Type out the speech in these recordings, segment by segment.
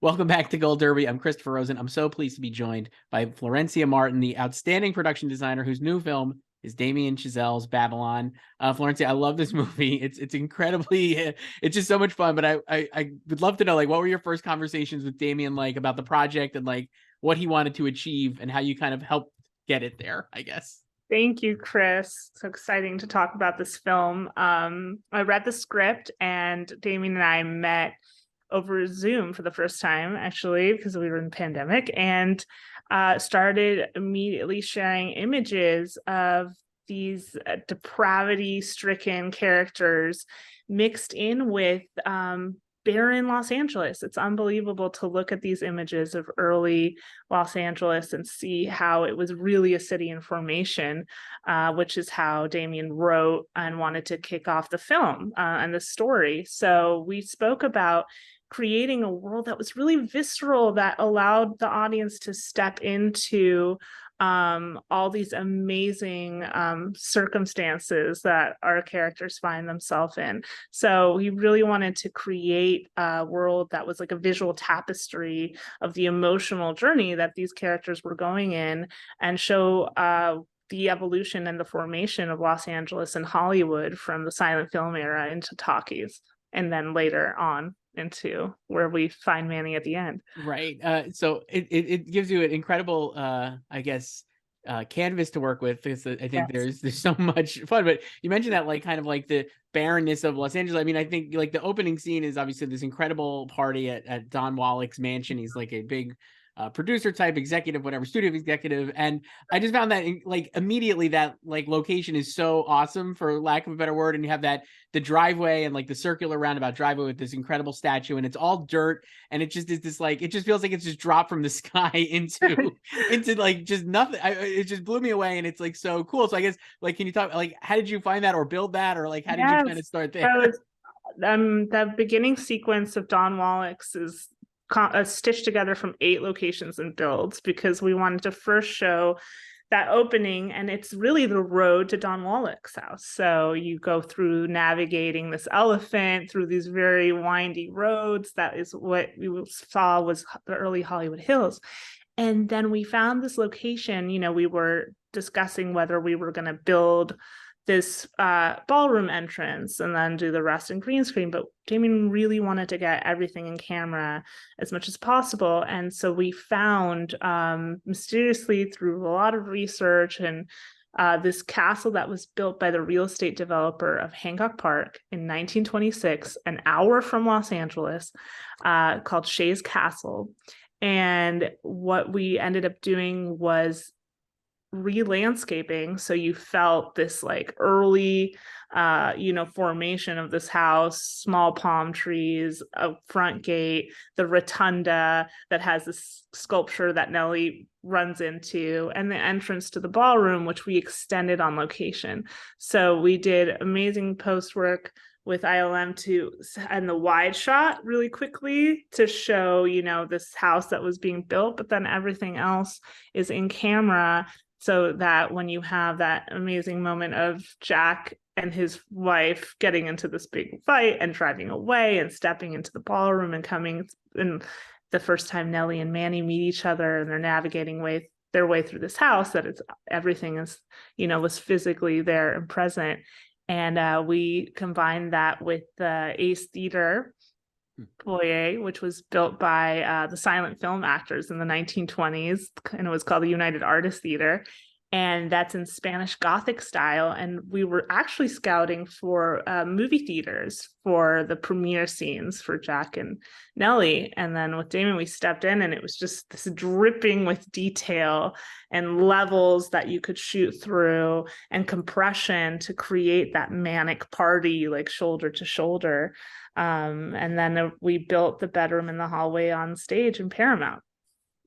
Welcome back to Gold Derby. I'm Christopher Rosen. I'm so pleased to be joined by Florencia Martin, the outstanding production designer whose new film is Damien Chazelle's Babylon. Florencia, I love this movie. It's incredibly, it's just so much fun. But I would love to know, like, what were your first conversations with Damien like about the project and like what he wanted to achieve and how you kind of helped get it there, I guess. Thank you, Chris. So exciting to talk about this film. I read the script, and Damien and I met over Zoom for the first time, actually, because we were in the pandemic, and started immediately sharing images of these depravity-stricken characters mixed in with barren Los Angeles. It's unbelievable to look at these images of early Los Angeles and see how it was really a city in formation, which is how Damien wrote and wanted to kick off the film and the story. So we spoke about creating a world that was really visceral, that allowed the audience to step into all these amazing circumstances that our characters find themselves in. So he really wanted to create a world that was like a visual tapestry of the emotional journey that these characters were going in, and show the evolution and the formation of Los Angeles and Hollywood from the silent film era into talkies, and then later on into where we find Manny at the end. Right. So it gives you an incredible, I guess, canvas to work with, because I think Yes. there's so much fun. But you mentioned that, like, kind of like the barrenness of Los Angeles. I mean, I think like the opening scene is obviously this incredible party at Don Wallach's mansion. He's like a big producer type executive, whatever, studio executive. And I just found that like immediately that like location is so awesome, for lack of a better word. And you have that the driveway and like the circular roundabout driveway with this incredible statue, and it's all dirt, and it just is this like, it just feels like it's just dropped from the sky into like just nothing. It just blew me away, and it's like so cool. So I guess, like, can you talk, like, how did you find that or build that, or like how did you kind of Yes, start there? that was the beginning sequence of Don Wallach's is stitched together from 8 locations and builds, because we wanted to first show that opening, and it's really the road to Don Wallach's house. So you go through navigating this elephant through these very windy roads. That is what we saw was the early Hollywood Hills. And then we found this location. We were discussing whether we were going to build this ballroom entrance and then do the rest in green screen, but Damien really wanted to get everything in camera as much as possible. And so we found, mysteriously through a lot of research, and this castle that was built by the real estate developer of Hancock Park in 1926, an hour from Los Angeles, called Shays Castle. And what we ended up doing was re-landscaping, so you felt this like early formation of this house, small palm trees, a front gate, the rotunda that has this sculpture that Nellie runs into, and the entrance to the ballroom, which we extended on location. So we did amazing post work with ILM and the wide shot really quickly to show this house that was being built, but then everything else is in camera, so that when you have that amazing moment of Jack and his wife getting into this big fight and driving away and stepping into the ballroom and coming, and the first time Nellie and Manny meet each other and they're navigating their way through this house, that it's everything is, was physically there and present. And we combined that with the Ace Theater foyer, which was built by the silent film actors in the 1920s, and it was called the United Artists Theater. And that's in Spanish Gothic style. And we were actually scouting for movie theaters for the premiere scenes for Jack and Nellie. And then with Damien, we stepped in, and it was just this dripping with detail and levels that you could shoot through, and compression to create that manic party, like shoulder to shoulder. And then we built the bedroom and the hallway on stage in Paramount.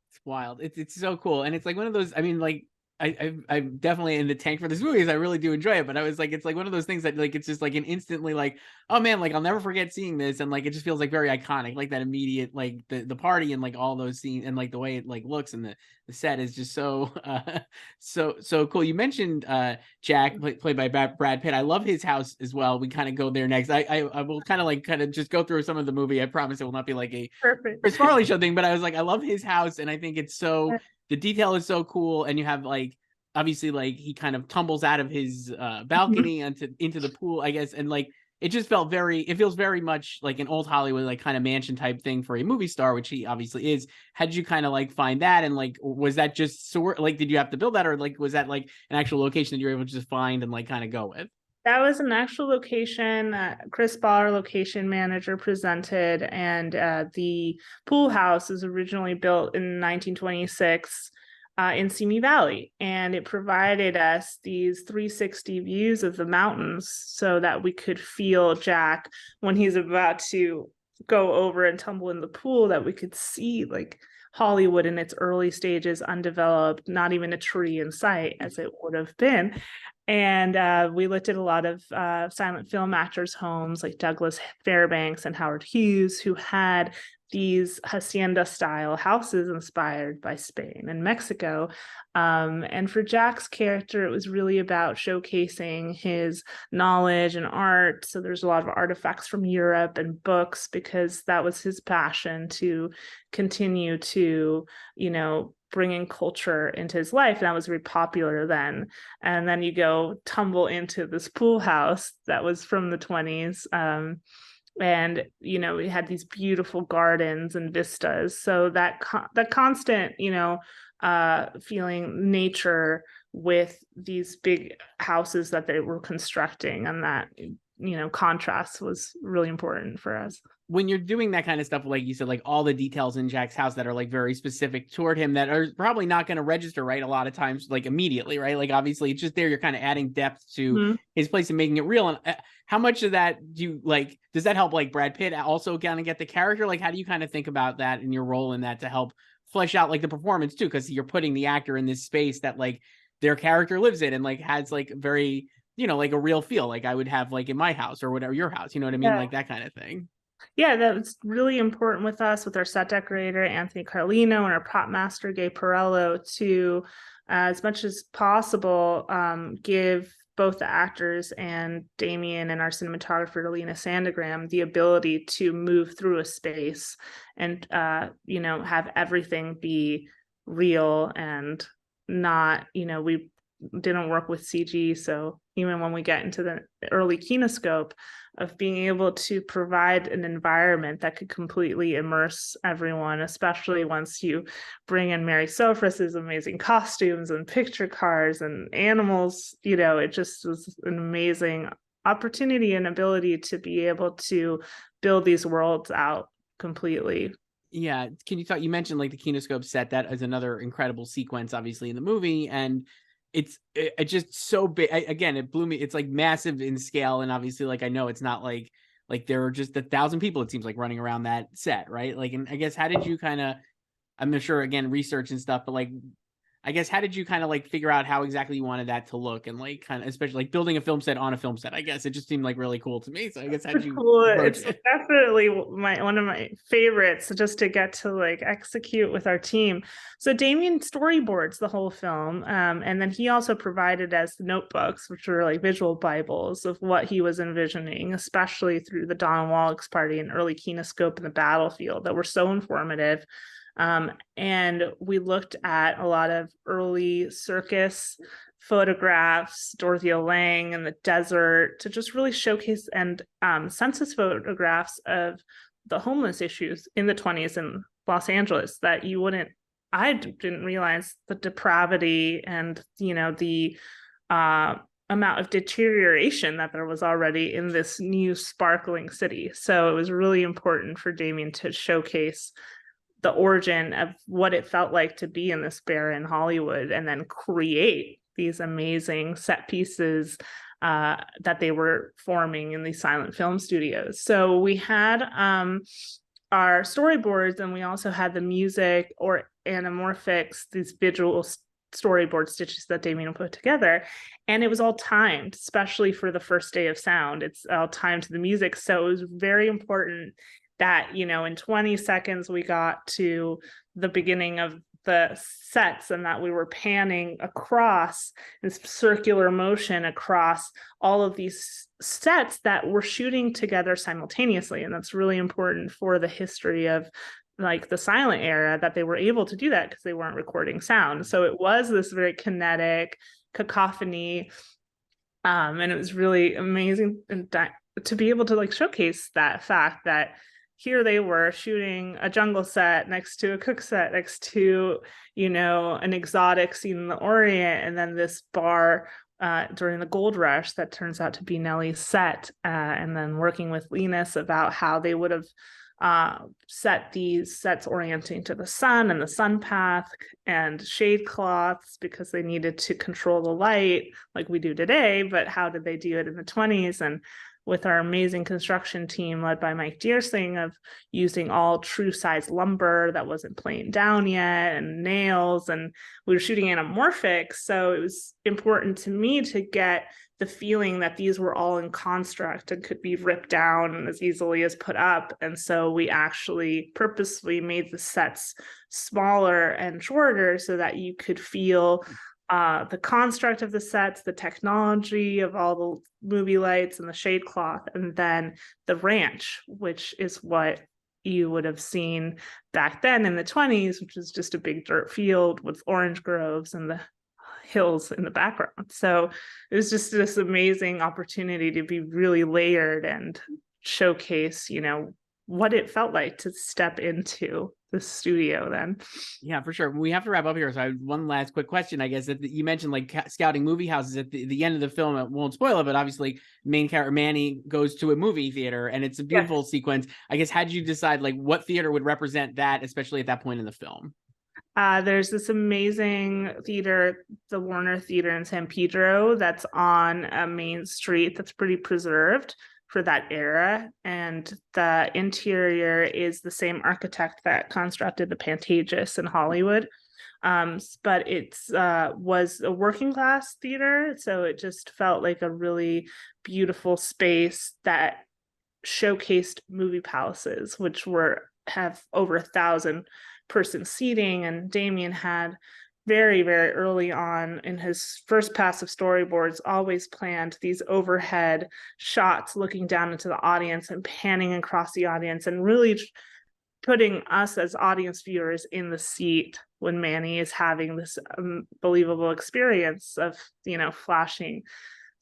It's wild. It's so cool. And it's like one of those, I mean, like, I'm definitely in the tank for this movie because I really do enjoy it. But I was like, it's like one of those things that like it's just like an instantly like, oh man, like I'll never forget seeing this, and like it just feels like very iconic, like that immediate like the party and like all those scenes and like the way it like looks and the set is just so so cool. You mentioned Jack played by Brad Pitt. I love his house as well. We kind of go there next. I will kind of just go through some of the movie. I promise it will not be like a Perfect. Chris Farley show thing, but I was like, I love his house, and I think it's so the detail is so cool, and you have like obviously like he kind of tumbles out of his balcony into the pool, I guess, and like it just felt it feels very much like an old Hollywood like kind of mansion type thing for a movie star, which he obviously is. How did you kind of like find that, and like was that just sort like did you have to build that, or like was that like an actual location that you were able to just find and like kind of go with? That was an actual location. Chris Ball, location manager, presented, and the pool house was originally built in 1926 in Simi Valley, and it provided us these 360 views of the mountains so that we could feel Jack when he's about to go over and tumble in the pool, that we could see like Hollywood in its early stages, undeveloped, not even a tree in sight as it would have been. And we looked at a lot of silent film actors' homes like Douglas Fairbanks and Howard Hughes, who had these hacienda style houses inspired by Spain and Mexico. And for Jack's character, it was really about showcasing his knowledge and art. So there's a lot of artifacts from Europe and books, because that was his passion to continue to, bringing culture into his life. And that was very popular then. And then you go tumble into this pool house that was from the 20s. And we had these beautiful gardens and vistas. So that constant feeling nature with these big houses that they were constructing, and that contrast was really important for us. When you're doing that kind of stuff, like you said, like all the details in Jack's house that are like very specific toward him that are probably not going to register right a lot of times like immediately, right? Like obviously it's just there, you're kind of adding depth to his place and making it real. And how much of that do you like, does that help like Brad Pitt also kind of get the character? Like how do you kind of think about that and your role in that to help flesh out like the performance too? Because you're putting the actor in this space that like their character lives in and like has like very like a real feel like I would have like in my house or whatever, your house, you know what I mean? Like that kind of thing. Yeah, that's really important with us, with our set decorator, Anthony Carlino, and our prop master, Gay Perello, to, as much as possible, give both the actors and Damien and our cinematographer, Alina Sandagram, the ability to move through a space and, have everything be real and not, we didn't work with CG. So even when we get into the early kinoscope, of being able to provide an environment that could completely immerse everyone, especially once you bring in Mary Sofris's amazing costumes and picture cars and animals, it just was an amazing opportunity and ability to be able to build these worlds out completely. Yeah. Can you talk, you mentioned like the kinoscope set, that is another incredible sequence, obviously in the movie. And it's just so big. Again, it blew me. It's like massive in scale. And obviously, like, I know it's not like there are just 1,000 people, it seems like, running around that set, right? Like, and I guess, how did you kind of, I'm not sure, again, research and stuff, but like, I guess, how did you kind of like figure out how exactly you wanted that to look, and like kind of, especially like building a film set on a film set? I guess it just seemed like really cool to me. So I guess, how did you approach It's it? definitely one of my favorites, just to get to like execute with our team. So Damien storyboards the whole film, and then he also provided us notebooks, which were like visual Bibles of what he was envisioning, especially through the Don Wallach's party and early kinoscope in the battlefield, that were so informative. And we looked at a lot of early circus photographs, Dorothea Lange in the desert, to just really showcase, and census photographs of the homeless issues in the 20s in Los Angeles that I didn't realize the depravity and, the amount of deterioration that there was already in this new sparkling city. So it was really important for Damien to showcase the origin of what it felt like to be in this barren Hollywood, and then create these amazing set pieces that they were forming in these silent film studios. So we had our storyboards, and we also had the music or anamorphics, these visual storyboard stitches that Damien put together. And it was all timed, especially for the first day of sound. It's all timed to the music. So it was very important that, in 20 seconds, we got to the beginning of the sets, and that we were panning across this circular motion across all of these sets that were shooting together simultaneously. And that's really important for the history of like the silent era, that they were able to do that because they weren't recording sound. So it was this very kinetic cacophony. And it was really amazing to be able to like showcase that fact that here they were shooting a jungle set next to a cook set, next to, an exotic scene in the Orient, and then this bar during the gold rush that turns out to be Nellie's set, and then working with Linus about how they would have set these sets orienting to the sun and the sun path and shade cloths because they needed to control the light like we do today, but how did they do it in the 20s? And with our amazing construction team led by Mike Deersing of using all true size lumber that wasn't planed down yet and nails, and we were shooting anamorphic. So it was important to me to get the feeling that these were all in construct and could be ripped down as easily as put up. And so we actually purposely made the sets smaller and shorter so that you could feel the construct of the sets, the technology of all the movie lights and the shade cloth, and then the ranch, which is what you would have seen back then in the 20s, which is just a big dirt field with orange groves and the hills in the background. So it was just this amazing opportunity to be really layered and showcase, what it felt like to step into the studio then. Yeah, for sure. We have to wrap up here. So I have one last quick question, I guess. That you mentioned like scouting movie houses at the end of the film. It won't spoil it, but obviously main character Manny goes to a movie theater and it's a beautiful sequence. I guess, how'd you decide like what theater would represent that, especially at that point in the film? There's this amazing theater, the Warner Theater in San Pedro, that's on a main street that's pretty preserved for that era, and the interior is the same architect that constructed the Pantages in Hollywood, but it's was a working class theater, so it just felt like a really beautiful space that showcased movie palaces, which have over 1,000-person seating. And Damien had very, very early on in his first pass of storyboards always planned these overhead shots looking down into the audience and panning across the audience and really putting us as audience viewers in the seat when Manny is having this unbelievable experience of, flashing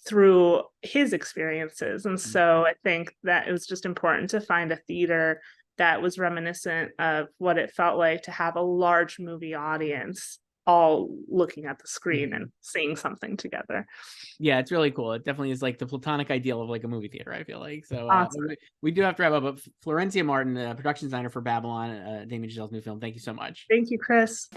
through his experiences. And so I think that it was just important to find a theater that was reminiscent of what it felt like to have a large movie audience all looking at the screen and seeing something together. Yeah, it's really cool. It definitely is like the platonic ideal of like a movie theater, I feel like. So Awesome. we do have to wrap up, but Florencia Martin, production designer for Babylon, Damien Chazelle's new film, thank you so much. Thank you, Chris.